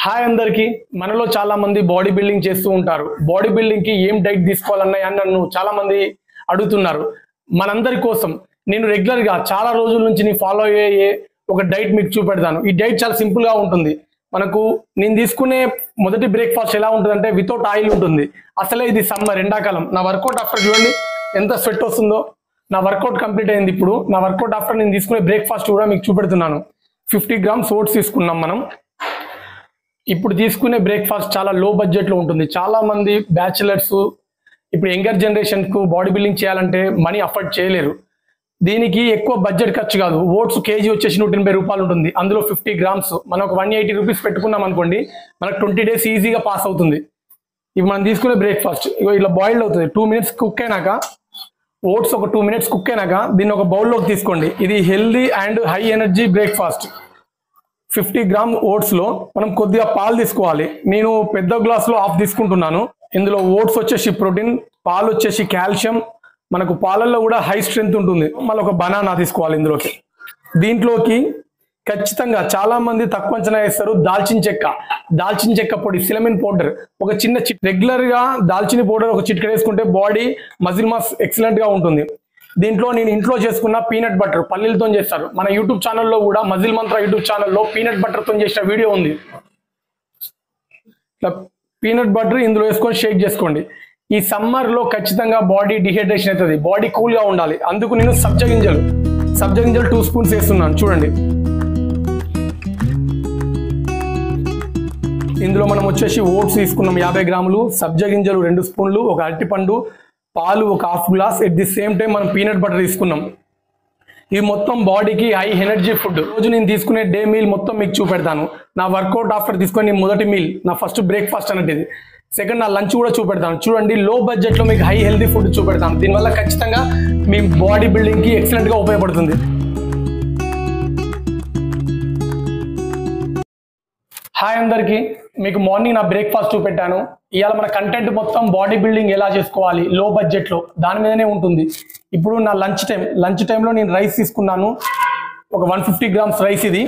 Hi అందరికి మనలో చాలా మంది బాడీ బిల్డింగ్ చేస్తూ ఉంటారు. బాడీ బిల్డింగ్ కి ఏం డైట్ తీసుకోవాలన్నాయి అని నన్ను చాలా మంది అడుగుతున్నారు. మనందరి కోసం నేను రెగ్యులర్ గా చాలా రోజుల నుంచి ఫాలో అయ్యే ఒక డైట్ మీకు చూపెడతాను. ఈ డైట్ చాలా సింపుల్ గా ఉంటుంది. మనకు నేను తీసుకునే మొదటి బ్రేక్ఫాస్ట్ ఎలా ఉంటుందంటే వితౌట్ ఆయిల్ ఉంటుంది. అసలే ఇది సమ్మర్, ఎండాకాలం. నా వర్కౌట్ ఆఫ్టర్ చూడండి ఎంత స్వెట్ వస్తుందో. నా వర్కౌట్ కంప్లీట్ అయింది. ఇప్పుడు నా వర్కౌట్ ఆఫ్టర్ నేను తీసుకునే బ్రేక్ఫాస్ట్ కూడా మీకు చూపెడుతున్నాను. 50 grams ఓట్స్ తీసుకున్నాం మనం. ఇప్పుడు తీసుకునే బ్రేక్ఫాస్ట్ చాలా లో బడ్జెట్ లో ఉంటుంది. చాలా మంది బ్యాచిలర్స్ ఇప్పుడు యంగర్ జనరేషన్ కు బాడీ బిల్డింగ్ చేయాలంటే మనీ అఫోర్డ్ చేయలేరు. దీనికి ఎక్కువ బడ్జెట్ ఖర్చు కాదు. ఓట్స్ కేజీ వచ్చేసి 180 రూపాయలు ఉంటుంది. అందులో 50 grams మనం ఒక 180 రూపీస్ పెట్టుకున్నాం అనుకోండి, మనకు 20 days ఈజీగా పాస్ అవుతుంది. ఇప్పుడు మనం తీసుకునే బ్రేక్ఫాస్ట్ ఇట్లా బాయిల్డ్ అవుతుంది. 2 minutes కుక్ అయినాక ఓట్స్ ఒక 2 minutes కుక్ అయినాక దీన్ని ఒక బౌల్లోకి తీసుకోండి. ఇది healthy and high energy breakfast. 50 grams oats లో మనం కొద్దిగా పాలు తీసుకోవాలి. నేను పెద్ద గ్లాస్ లో హాఫ్ తీసుకుంటున్నాను. ఇందులో ఓట్స్ వచ్చేసి ప్రోటీన్, పాలు వచ్చేసి కాల్షియం. మనకు పాలల్లో కూడా హై స్ట్రెంగ్త్ ఉంటుంది. మళ్ళీ ఒక బనానా తీసుకోవాలి ఇందులోకి. దీంట్లోకి ఖచ్చితంగా చాలా మంది తక్కువ అంచనా వేస్తారు దాల్చిన చెక్క పొడి, సిలమిన్ పౌడర్, ఒక చిన్న రెగ్యులర్ గా దాల్చిన పౌడర్ ఒక చిటికెడు వేసుకుంటే బాడీ మజిల్ మాస్ ఎక్సలెంట్ గా ఉంటుంది. దీంట్లో నేను ఇంట్లో చేసుకున్న పీనట్ బటర్, పల్లీలతో చేస్తారు. మన యూట్యూబ్ ఛానల్లో కూడా మజిల్ మంత్ర యూట్యూబ్ ఛానల్లో పీనట్ బటర్ తో చేసిన వీడియో ఉంది. పీనట్ బటర్ ఇందులో వేసుకొని షేక్ చేసుకోండి. ఈ సమ్మర్ లో ఖచ్చితంగా బాడీ డిహైడ్రేషన్ అవుతుంది. బాడీ కూల్ గా ఉండాలి. అందుకు నేను సబ్జా గింజలు 2 spoons వేస్తున్నాను. చూడండి, ఇందులో మనం వచ్చేసి ఓట్స్ తీసుకున్నాం 50 grams, సబ్జా గింజలు 2 spoons, ఒక అరటిపండు, పాలు ఒక half glass. At the same time మనం పీనట్ బటర్ తీసుకున్నాం. ఈ మొత్తం బాడీకి హై ఎనర్జీ ఫుడ్. రోజు నేను తీసుకునే డే మీల్ మొత్తం మీకు చూపెడతాను. నా వర్కౌట్ ఆఫ్టర్ తీసుకుని మొదటి మీల్, నా ఫస్ట్ బ్రేక్ఫాస్ట్ అనేది. సెకండ్ నా లంచ్ కూడా చూపెడతాను. చూడండి, లో బడ్జెట్ లో మీకు హై హెల్దీ ఫుడ్ చూపెడతాను. దీనివల్ల ఖచ్చితంగా మీ బాడీ బిల్డింగ్ కి ఎక్సలెంట్ గా ఉపయోగపడుతుంది. హాయ్ అందరికి, మీకు మార్నింగ్ నా బ్రేక్ఫాస్ట్ చూపెట్టాను. ఇవాళ మన కంటెంట్ మొత్తం బాడీ బిల్డింగ్ ఎలా చేసుకోవాలి లో బడ్జెట్ లో, దాని మీదనే ఉంటుంది. ఇప్పుడు నా లంచ్ టైంలో నేను రైస్ తీసుకున్నాను. ఒక 150 grams రైస్ ఇది.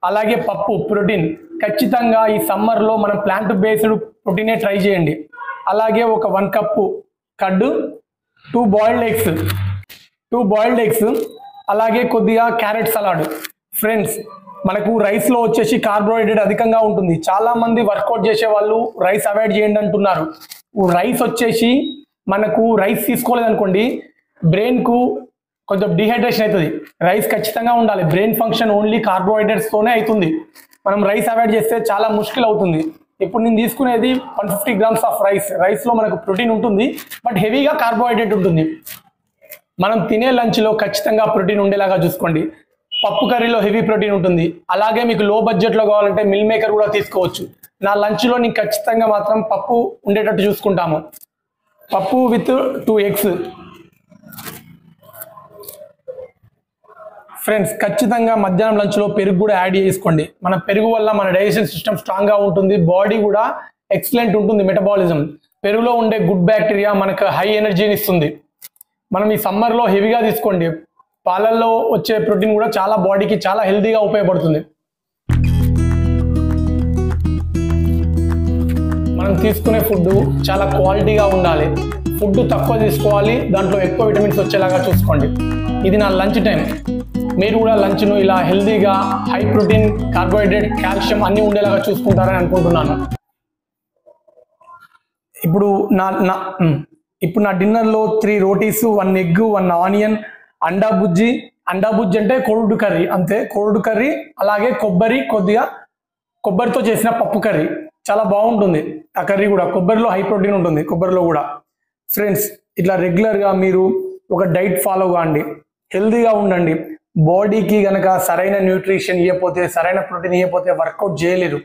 అలాగే పప్పు, ప్రోటీన్. ఖచ్చితంగా ఈ సమ్మర్ లో మనం ప్లాంట్ బేస్డ్ ప్రోటీనే ట్రై చేయండి. అలాగే ఒక 1 cup కర్డ్, 2 బాయిల్డ్ ఎగ్స్, అలాగే కొద్దిగా క్యారెట్ సలాడ్. ఫ్రెండ్స్, మనకు రైస్ లో వచ్చేసి కార్బోహైడ్రేట్ అధికంగా ఉంటుంది. చాలా మంది వర్కౌట్ చేసే వాళ్ళు రైస్ అవాయిడ్ చేయండి అంటున్నారు. రైస్ వచ్చేసి మనకు రైస్ తీసుకోలేదు అనుకోండి, బ్రెయిన్ కు కొంచెం డిహైడ్రేషన్ అవుతుంది. రైస్ ఖచ్చితంగా ఉండాలి. బ్రెయిన్ ఫంక్షన్ ఓన్లీ కార్బోహైడ్రేట్స్ తోనే అవుతుంది. మనం రైస్ అవాయిడ్ చేస్తే చాలా ముష్కిల్ అవుతుంది. ఇప్పుడు నేను తీసుకునేది 150 grams ఆఫ్ రైస్ లో మనకు ప్రోటీన్ ఉంటుంది, బట్ హెవీగా కార్బోహైడ్రేట్ ఉంటుంది. మనం తినే లంచ్ లో ఖచ్చితంగా ప్రోటీన్ ఉండేలాగా చూసుకోండి. పప్పు కర్రీలో హెవీ ప్రోటీన్ ఉంటుంది. అలాగే మీకు లో బడ్జెట్ లో కావాలంటే మిల్ మేకర్ కూడా తీసుకోవచ్చు. నా లంచ్ లో నేను ఖచ్చితంగా మాత్రం పప్పు ఉండేటట్టు చూసుకుంటాము. పప్పు విత్ 2 eggs. ఫ్రెండ్స్, ఖచ్చితంగా మధ్యాహ్నం లంచ్ లో పెరుగు కూడా యాడ్ చేసుకోండి. మన పెరుగు వల్ల మన డైజెషన్ సిస్టమ్ స్ట్రాంగ్ గా ఉంటుంది. బాడీ కూడా ఎక్సలెంట్ ఉంటుంది. మెటబాలిజం, పెరుగులో ఉండే గుడ్ బ్యాక్టీరియా మనకు హై ఎనర్జీని ఇస్తుంది. మనం ఈ సమ్మర్ లో హెవీగా తీసుకోండి. పాలల్లో వచ్చే ప్రోటీన్ కూడా చాలా బాడీకి చాలా హెల్తీగా ఉపయోగపడుతుంది. మనం తీసుకునే ఫుడ్ చాలా క్వాలిటీగా ఉండాలి. ఫుడ్ తక్కువ తీసుకోవాలి, దాంట్లో ఎక్కువ విటమిన్స్ వచ్చేలాగా చూసుకోండి. ఇది నా లంచ్ టైం. మీరు కూడా లంచ్ను ఇలా హెల్తీగా హై ప్రోటీన్, కార్బోహైడ్రేట్, కాల్షియం అన్నీ ఉండేలాగా చూసుకుంటారని అనుకుంటున్నాను. ఇప్పుడు నా డిన్నర్లో 3 rotis, 1 egg, 1 onion, అండా బుజ్జి అంటే కోడిగుడ్డు కర్రీ, అంతే. కోడిగుడ్డు కర్రీ, అలాగే కొబ్బరితో చేసిన పప్పు కర్రీ. చాలా బాగుంటుంది ఆ కర్రీ కూడా. కొబ్బరిలో హై ప్రోటీన్ ఉంటుంది, కొబ్బరిలో కూడా. ఫ్రెండ్స్, ఇట్లా రెగ్యులర్గా మీరు ఒక డైట్ ఫాలో కాండి, హెల్తీగా ఉండండి. బాడీకి గనక సరైన న్యూట్రిషన్ ఇవ్వకపోతే, సరైన ప్రోటీన్ ఇవ్వకపోతే వర్కౌట్ చేయలేరు.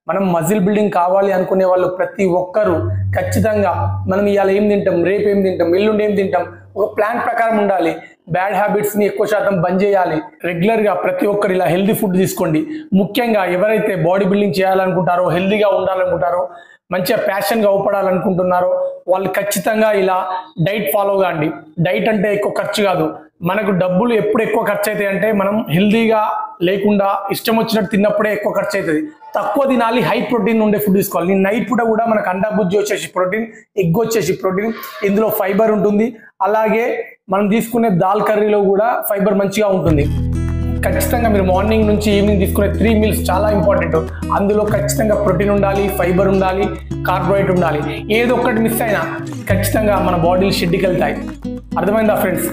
మనం మజిల్ బిల్డింగ్ కావాలి అనుకునే వాళ్ళు ప్రతి ఒక్కరూ ఖచ్చితంగా మనం ఇవాళ ఏం తింటాం, రేపు ఏం తింటాం, ఎల్లుండి ఏం తింటాం, ఒక ప్లాన్ ప్రకారం ఉండాలి. బ్యాడ్ హ్యాబిట్స్ ని ఎక్కువ శాతం బంద్ చేయాలి. రెగ్యులర్ గా ప్రతి ఒక్కరు ఇలా హెల్తీ ఫుడ్ తీసుకోండి. ముఖ్యంగా ఎవరైతే బాడీ బిల్డింగ్ చేయాలనుకుంటారో, హెల్తీగా ఉండాలనుకుంటారో, మంచిగా ప్యాషన్గా అవపడాలనుకుంటున్నారో వాళ్ళు ఖచ్చితంగా ఇలా డైట్ ఫాలో కాండి. డైట్ అంటే ఎక్కువ ఖర్చు కాదు. మనకు డబ్బులు ఎప్పుడు ఎక్కువ ఖర్చు అవుతాయి అంటే మనం హెల్దీగా లేకుండా ఇష్టం వచ్చినట్టు తిన్నప్పుడే ఎక్కువ ఖర్చు అవుతుంది. తక్కువ తినాలి, హై ప్రోటీన్ ఉండే ఫుడ్ తీసుకోవాలి. నేను నైట్ పూట కూడా మనకు అండా బుజ్జి వచ్చేసి ప్రోటీన్, ఎగ్ వచ్చేసి ప్రోటీన్, ఇందులో ఫైబర్ ఉంటుంది. అలాగే మనం తీసుకునే దాల్ కర్రీలో కూడా ఫైబర్ మంచిగా ఉంటుంది. ఖచ్చితంగా మీరు మార్నింగ్ నుంచి ఈవినింగ్ తీసుకునే 3 మీల్స్ చాలా ఇంపార్టెంట్. అందులో ఖచ్చితంగా ప్రోటీన్ ఉండాలి, ఫైబర్ ఉండాలి, కార్బోహైడ్రేట్ ఉండాలి. ఏదో ఒక్కటి మిస్ అయినా ఖచ్చితంగా మన బాడీలు షెడ్కి వెళ్తాయి. అర్థమైందా ఫ్రెండ్స్?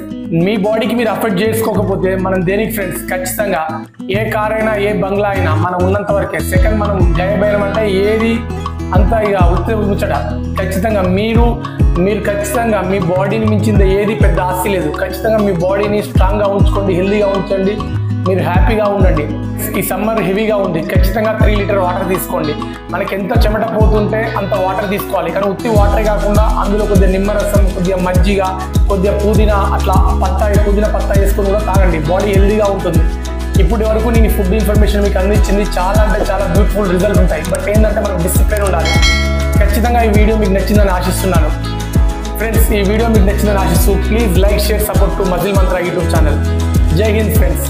మీ బాడీకి మీరు అఫెక్ట్ చేసుకోకపోతే మనం దేనికి ఫ్రెండ్స్? ఖచ్చితంగా ఏ కార్ అయినా ఏ బంగ్లా అయినా మనం ఉన్నంత వరకే. సెకండ్ మనం జయబైరం అంటే ఏది అంతా ఇక ముచ్చట. ఖచ్చితంగా మీరు ఖచ్చితంగా మీ బాడీని మించింది ఏది పెద్ద ఆస్తి లేదు. ఖచ్చితంగా మీ బాడీని స్ట్రాంగ్గా ఉంచుకోండి, హెల్దీగా ఉంచండి, మీరు హ్యాపీగా ఉండండి. ఈ సమ్మర్ హెవీగా ఉంది, ఖచ్చితంగా 3 లీటర్ వాటర్ తీసుకోండి. మనకి ఎంత చెమట పోతుంటే అంత వాటర్ తీసుకోవాలి. కానీ ఉత్తి వాటరే కాకుండా అందులో కొద్దిగా నిమ్మరసం, కొద్దిగా మజ్జిగ, కొద్దిగా పుదీనా, అట్లా పుదీనా పత్తా వేసుకొని కూడా తాగండి. బాడీ హెల్దీగా ఉంటుంది. ఇప్పటి వరకు నేను ఫుడ్ ఇన్ఫర్మేషన్ మీకు అందించింది. చాలా అంటే చాలా బ్యూటిఫుల్ రిజల్ట్ ఉంటాయి. బట్ ఏంటంటే మనకు డిసిప్లిన్ ఉండాలి. ఖచ్చితంగా ఈ వీడియో మీకు నచ్చిందని ఆశిస్తున్నాను ఫ్రెండ్స్. ఈ వీడియో మీకు నచ్చిందని ఆశిస్తూ please like, share, support to muscle Mantra YouTube channel. జై హింద్ ఫ్రెండ్స్.